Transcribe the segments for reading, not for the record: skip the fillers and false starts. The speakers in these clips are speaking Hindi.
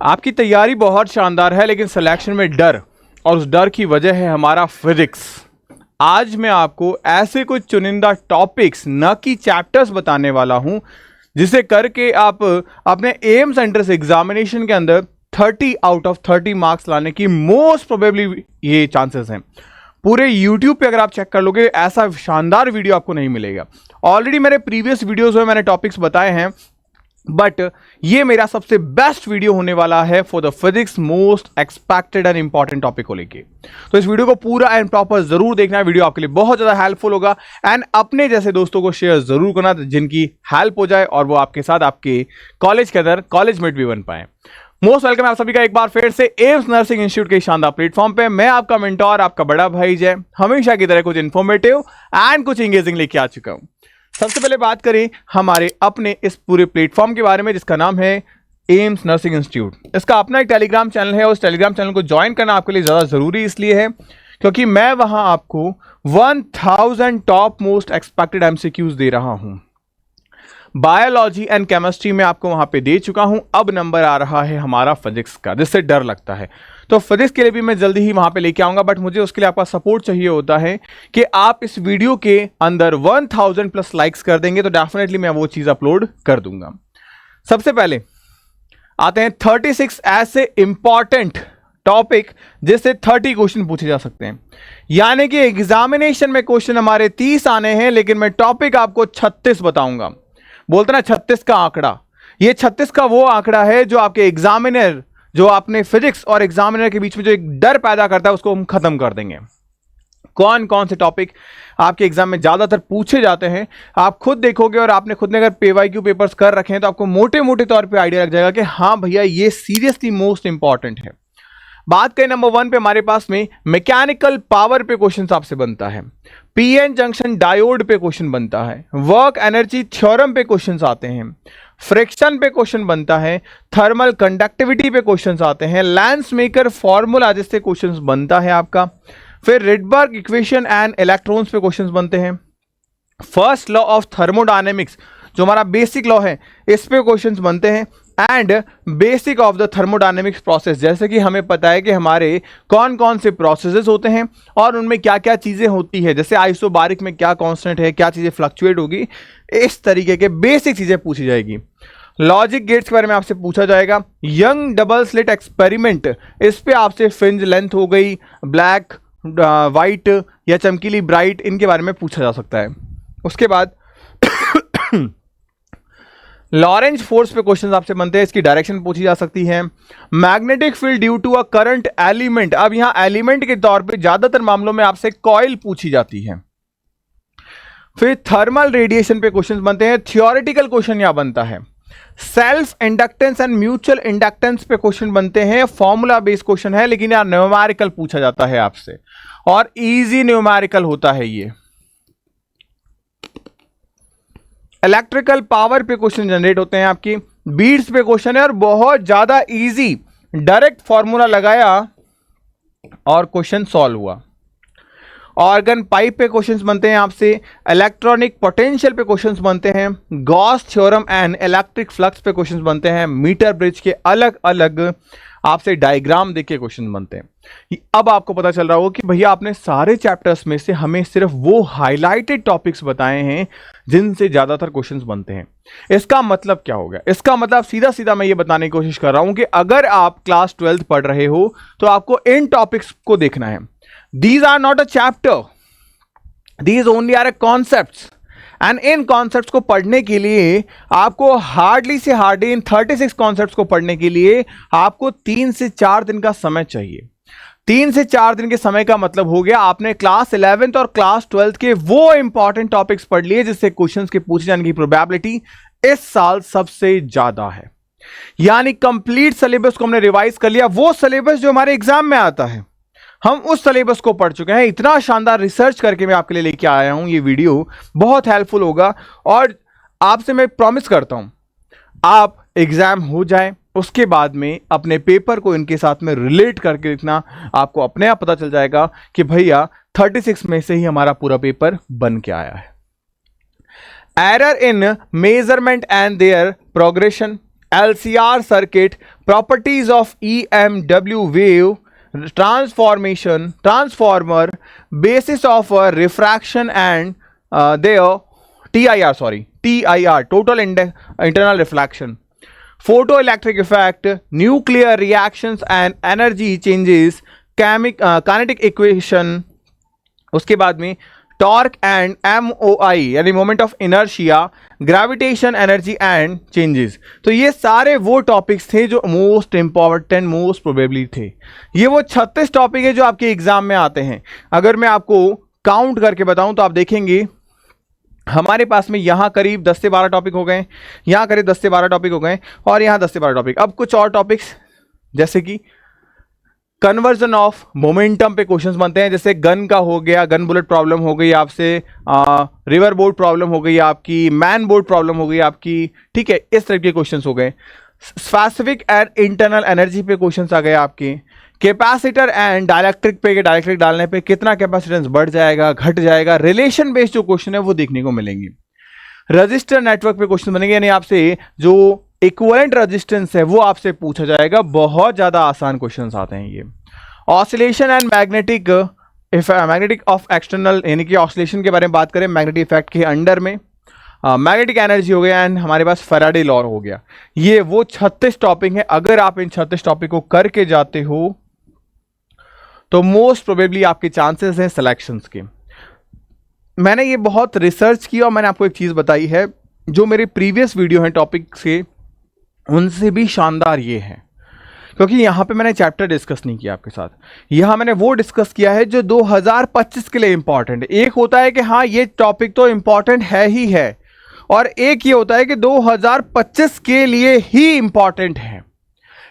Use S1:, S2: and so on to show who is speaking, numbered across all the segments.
S1: आपकी तैयारी बहुत शानदार है, लेकिन सिलेक्शन में डर, और उस डर की वजह है हमारा फिजिक्स। आज मैं आपको ऐसे कुछ चुनिंदा टॉपिक्स, न कि चैप्टर्स बताने वाला हूं जिसे करके आप अपने एम्स एंट्रेंस एग्जामिनेशन के अंदर 30 आउट ऑफ 30 मार्क्स लाने की मोस्ट प्रोबेबली ये चांसेस हैं। पूरे YouTube पे अगर आप चेक कर लोगे ऐसा शानदार वीडियो आपको नहीं मिलेगा। ऑलरेडी मेरे प्रीवियस वीडियोस में मैंने टॉपिक्स बताए हैं, बट ये मेरा सबसे बेस्ट वीडियो होने वाला है for the physics most expected and important topic को लेके। तो इस वीडियो को पूरा एंड प्रॉपर जरूर देखना है, वीडियो आपके लिए बहुत ज्यादा हेल्पफुल होगा। एंड अपने जैसे दोस्तों को शेयर जरूर करना जिनकी हेल्प हो जाए और वो आपके साथ आपके कॉलेज के अंदर कॉलेजमेट भी बन पाए। मोस्ट वेलकम आप सभी का एक बार फिर से एम्स नर्सिंग इंस्टीट्यूट के शानदार प्लेटफॉर्म पे। मैं आपका मेंटोर, आपका बड़ा भाई जय, हमेशा की तरह कुछ इंफॉर्मेटिव एंड कुछ इंगेजिंग लेके आ चुका हूं। सबसे पहले बात करें हमारे अपने इस पूरे प्लेटफॉर्म के बारे में, जिसका नाम है एम्स नर्सिंग इंस्टीट्यूट। इसका अपना एक टेलीग्राम चैनल है और उस टेलीग्राम चैनल को ज्वाइन करना आपके लिए ज़्यादा ज़रूरी इसलिए है क्योंकि मैं वहां आपको 1000 टॉप मोस्ट एक्सपेक्टेड एमसीक्यूज दे रहा हूं। बायोलॉजी एंड केमिस्ट्री में आपको वहां पे दे चुका हूं, अब नंबर आ रहा है हमारा फिजिक्स का, जिससे डर लगता है। तो फिजिक्स के लिए भी मैं जल्दी ही वहां पे लेके आऊंगा, बट मुझे उसके लिए आपका सपोर्ट चाहिए होता है कि आप इस वीडियो के अंदर 1000 प्लस लाइक्स कर देंगे तो डेफिनेटली मैं वो चीज अपलोड कर दूंगा। सबसे पहले आते हैं 36 ऐसे इंपॉर्टेंट टॉपिक जिससे 30 क्वेश्चन पूछे जा सकते हैं। यानी कि एग्जामिनेशन में क्वेश्चन हमारे 30 आने हैं, लेकिन मैं टॉपिक आपको 36 बताऊंगा। बोलते ना 36 का आंकड़ा, ये 36 का वो आंकड़ा है जो आपके एग्जामिनर, जो आपने फिजिक्स और एग्जामिनर के बीच में जो एक डर पैदा करता है उसको हम खत्म कर देंगे। कौन कौन से टॉपिक आपके एग्जाम में ज्यादातर पूछे जाते हैं आप खुद देखोगे, और आपने खुद ने अगर PYQ पेपर्स कर रखे हैं तो आपको मोटे मोटे तौर पे आइडिया लग जाएगा कि हाँ भैया ये सीरियसली मोस्ट इंपॉर्टेंट है। बात करें नंबर 1 पे, हमारे पास में मैकेनिकल पावर पे क्वेश्चन आपसे बनता है, PN जंक्शन डायोड पे क्वेश्चन बनता है, वर्क एनर्जी थ्योरम पे क्वेश्चन आते हैं, फ्रिक्शन पे क्वेश्चन बनता है, थर्मल कंडक्टिविटी पे क्वेश्चन आते हैं, लेंस मेकर फॉर्मूला जिससे क्वेश्चन बनता है आपका, फिर रिडबर्ग इक्वेशन एंड इलेक्ट्रॉन्स पे क्वेश्चन बनते हैं, फर्स्ट लॉ ऑफ थर्मोडायनेमिक्स जो हमारा बेसिक लॉ है इस पे क्वेश्चंस बनते हैं, and basic of the thermodynamics process, जैसे कि हमें पता है कि हमारे कौन कौन से प्रोसेसेस होते हैं और उनमें क्या क्या चीजें होती है, जैसे आइसोबारिक में क्या कांस्टेंट है, क्या चीजें फ्लक्चुएट होगी, इस तरीके के बेसिक चीजें पूछी जाएगी। लॉजिक गेट्स के बारे में आपसे पूछा जाएगा, यंग डबल स्लिट एक्सपेरिमेंट, इस पे आपसे फ्रिंज लेंथ हो गई, ब्लैक, वाइट या चमकीली ब्राइट, इनके बारे में पूछा जा सकता है। उसके बाद लॉरेंज फोर्स पे क्वेश्चंस आपसे बनते हैं, इसकी डायरेक्शन पूछी जा सकती है। Magnetic field due to a current element, अब यहां एलिमेंट के तौर पे ज्यादातर मामलों में आपसे कॉइल पूछी जाती है। फिर थर्मल रेडिएशन पे क्वेश्चंस बनते हैं, थियोरेटिकल क्वेश्चन यहां बनता है। Self inductance and mutual inductance पे क्वेश्चन बनते हैं, फॉर्मूला बेस्ड क्वेश्चन है, लेकिन यार न्यूमेरिकल पूछा जाता है आपसे और इजी न्यूमेरिकल होता है ये। इलेक्ट्रिकल पावर पे क्वेश्चन जनरेट होते हैं आपकी, बीट्स पे क्वेश्चन है और बहुत ज्यादा इजी, डायरेक्ट फॉर्मूला लगाया और क्वेश्चन सॉल्व हुआ। ऑर्गन पाइप पे क्वेश्चंस बनते हैं आपसे, इलेक्ट्रॉनिक पोटेंशियल पे क्वेश्चंस बनते हैं, Gauss theorem and electric flux पे क्वेश्चंस बनते हैं, मीटर ब्रिज के अलग अलग आपसे डायग्राम देख के क्वेश्चन बनते हैं। अब आपको पता चल रहा हो कि भैया आपने सारे चैप्टर्स में से हमें सिर्फ वो हाईलाइटेड टॉपिक्स बताए हैं जिनसे ज्यादातर क्वेश्चंस बनते हैं। इसका मतलब क्या हो गया? इसका मतलब सीधा सीधा मैं ये बताने की कोशिश कर रहा हूं कि अगर आप क्लास 12th पढ़ रहे हो तो आपको इन टॉपिक्स को देखना है। These are not a chapter, these only are a concepts, and in concepts को पढ़ने के लिए आपको हार्डली से हार्डली इन 36 कॉन्सेप्ट्स को पढ़ने के लिए आपको 3 से 4 दिन का समय चाहिए। 3 से 4 दिन के समय का मतलब हो गया आपने क्लास 11th और क्लास 12th के वो इंपॉर्टेंट टॉपिक्स पढ़ लिए जिससे क्वेश्चंस के पूछे जाने की प्रोबेबिलिटी इस साल सबसे ज्यादा है। यानी कंप्लीट सिलेबस को हमने रिवाइज कर लिया, वो सिलेबस जो हमारे एग्जाम में आता है हम उस सिलेबस को पढ़ चुके हैं। इतना शानदार रिसर्च करके मैं आपके लिए लेके आया हूं, ये वीडियो बहुत हेल्पफुल होगा और आपसे मैं प्रॉमिस करता हूं आप एग्जाम हो जाए उसके बाद में अपने पेपर को इनके साथ में रिलेट करके देखना, आपको अपने आप पता चल जाएगा कि भैया 36 में से ही हमारा पूरा पेपर बन के आया है। Error in measurement and their progression, LCR circuit properties of EMW wave transformer, basis of refraction and their TIR, total internal reflection, photoelectric effect, nuclear reactions and energy changes, kinetic equation, उसके बाद में टॉर्क एंड MOI यानी moment of inertia, gravitation energy and changes. तो ये सारे वो टॉपिक्स थे जो मोस्ट इंपॉर्टेंट, मोस्ट प्रोबेबली थे। ये वो 36 टॉपिक है जो आपके एग्जाम में आते हैं। अगर मैं आपको काउंट करके बताऊं तो आप देखेंगे हमारे पास में यहां करीब 10 से 12 टॉपिक हो गए, यहां करीब 10 से 12 टॉपिक हो गए, और यहां 10 से 12 टॉपिक। अब कुछ और टॉपिक्स जैसे कि कन्वर्जन ऑफ मोमेंटम पे क्वेश्चंस बनते हैं, जैसे गन का हो गया, गन बुलेट प्रॉब्लम हो गई आपसे, रिवर बोट प्रॉब्लम हो गई आपकी, मैन बोट प्रॉब्लम हो गई आपकी, ठीक है, इस तरह के क्वेश्चंस हो गए। स्पेसिफिक एंड इंटरनल एनर्जी पे क्वेश्चंस आ गए आपके। कैपेसिटर एंड डाइलेक्ट्रिक पे, डाइलेक्ट्रिक डालने पे कितना कैपेसिटेंस बढ़ जाएगा, घट जाएगा, रिलेशन बेस्ड जो क्वेश्चन है वो देखने को मिलेंगे। रजिस्टर नेटवर्क पे क्वेश्चन बनेंगे, यानी आपसे जो इक्विवेलेंट रेजिस्टेंस है वो आपसे पूछा जाएगा। बहुत ज्यादा आसान क्वेश्चंस आते हैं ये। Oscillation and magnetic of external, यानी कि ऑसिलेशन के बारे में बात करें मैग्नेटिक इफेक्ट के अंडर में, मैग्नेटिक एनर्जी हो गया, एंड हमारे पास फैराडे लॉ हो गया। ये वो 36 टॉपिक है। अगर आप इन 36 टॉपिक को करके जाते हो तो मोस्ट प्रोबेबली आपके चांसेस हैं सिलेक्शंस के। मैंने ये बहुत रिसर्च किया और मैंने आपको एक चीज बताई है, जो मेरे प्रीवियस वीडियो हैं टॉपिक से उनसे भी शानदार ये है, क्योंकि यहां पे मैंने चैप्टर डिस्कस नहीं किया आपके साथ। यहां मैंने वो डिस्कस किया है जो 2025 के लिए इंपॉर्टेंट है। एक होता है कि हाँ ये टॉपिक तो इंपॉर्टेंट है ही है, और एक ये होता है कि 2025 के लिए ही इंपॉर्टेंट है।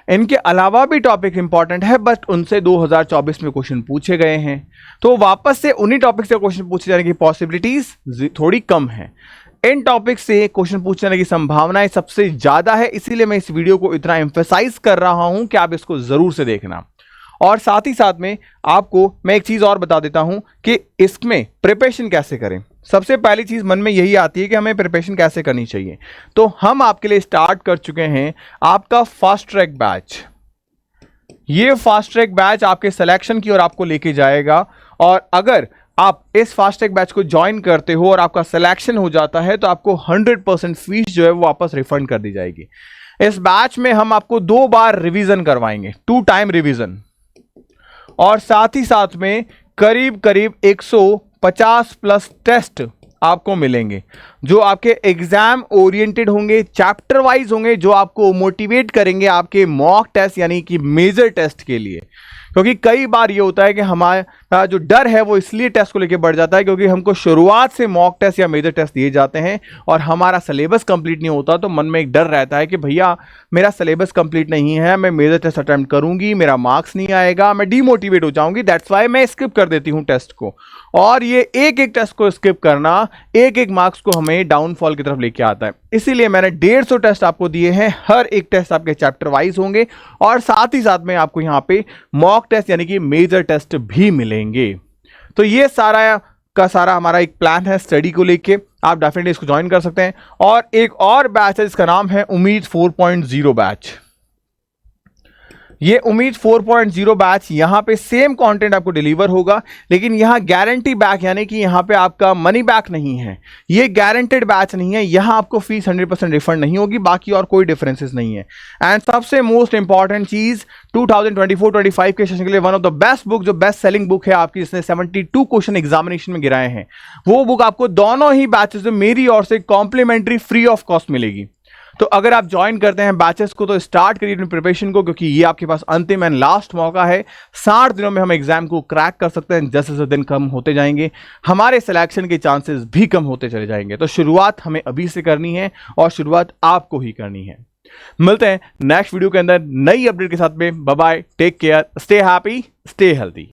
S1: इनके अलावा भी टॉपिक इंपॉर्टेंट है, बट उनसे 2024 में क्वेश्चन पूछे गए हैं, तो वापस से उन्हीं टॉपिक से क्वेश्चन पूछे जाने की पॉसिबिलिटीज थोड़ी कम है। इन टॉपिक से क्वेश्चन पूछने की संभावनाएं सबसे ज्यादा है, इसीलिए मैं इस वीडियो को इतना एम्फेसाइज कर रहा हूं कि आप इसको जरूर से देखना। और साथ ही साथ में आपको मैं एक चीज और बता देता हूं कि इसमें प्रिपरेशन कैसे करें। सबसे पहली चीज मन में यही आती है कि हमें प्रिपरेशन कैसे करनी चाहिए। तो हम आपके लिए स्टार्ट कर चुके हैं आपका फास्ट ट्रैक बैच। ये फास्ट ट्रैक बैच आपके सिलेक्शन की ओर आपको लेके जाएगा, और अगर आप इस फास्ट ट्रैक बैच को ज्वाइन करते हो और आपका सिलेक्शन हो जाता है तो आपको 100% फीस जो है वो वापस रिफंड कर दी जाएगी। इस बैच में हम आपको 2 बार रिवीजन करवाएंगे, 2 टाइम रिवीजन, और साथ ही साथ में करीब 150 प्लस टेस्ट आपको मिलेंगे, जो आपके एग्जाम ओरिएंटेड होंगे, चैप्टर वाइज होंगे, जो आपको मोटिवेट करेंगे आपके मॉक टेस्ट यानी कि मेजर टेस्ट के लिए। क्योंकि कई बार ये होता है कि हमारा जो डर है वो इसलिए टेस्ट को लेकर बढ़ जाता है क्योंकि हमको शुरुआत से मॉक टेस्ट या मेजर टेस्ट दिए जाते हैं और हमारा सिलेबस कंप्लीट नहीं होता, तो मन में एक डर रहता है कि भैया मेरा सिलेबस कंप्लीट नहीं है, मैं मेजर टेस्ट अटेम्प्ट करूंगी, मेरा मार्क्स नहीं आएगा, मैं डीमोटिवेट हो जाऊंगी, दैट्स वाई मैं स्किप कर देती हूं टेस्ट को। और ये एक एक टेस्ट को स्किप करना एक एक मार्क्स को हमें डाउनफॉल की तरफ लेके आता है। इसीलिए मैंने 150 टेस्ट आपको दिए हैं, हर एक टेस्ट आपके चैप्टर वाइज होंगे, और साथ ही साथ में आपको यहां पे मॉक टेस्ट यानी कि मेजर टेस्ट भी मिलेंगे। तो ये सारा का सारा हमारा एक प्लान है स्टडी को लेके, आप डेफिनेटली इसको ज्वाइन कर सकते हैं। और एक और बैच है जिसका नाम है उम्मीद 4.0 बैच। ये उम्मीद 4.0 बैच, यहां पे सेम कंटेंट आपको डिलीवर होगा, लेकिन यहां गारंटी बैक यानी कि यहां पे आपका मनी बैक नहीं है, ये गारंटेड बैच नहीं है, यहां आपको फीस 100% रिफंड नहीं होगी, बाकी और कोई डिफरेंसेस नहीं है। एंड सबसे मोस्ट इंपॉर्टेंट चीज 2024-25 के सेशन के लिए one of the best book, जो बेस्ट सेलिंग बुक है आपकी, जिसने 72 क्वेश्चन एग्जामिनेशन में गिराए हैं, वो बुक आपको दोनों ही बैचेस में मेरी ओर से कॉम्प्लीमेंट्री फ्री ऑफ कॉस्ट मिलेगी। तो अगर आप ज्वाइन करते हैं बैचेस को तो स्टार्ट करिए अपनी प्रिपरेशन को, क्योंकि ये आपके पास अंतिम एंड लास्ट मौका है। 60 दिनों में हम एग्जाम को क्रैक कर सकते हैं। जैसे जैसे दिन कम होते जाएंगे हमारे सिलेक्शन के चांसेस भी कम होते चले जाएंगे। तो शुरुआत हमें अभी से करनी है और शुरुआत आपको ही करनी है। मिलते हैं नेक्स्ट वीडियो के अंदर नई अपडेट के साथ में। Bye bye, take care, stay happy, stay healthy.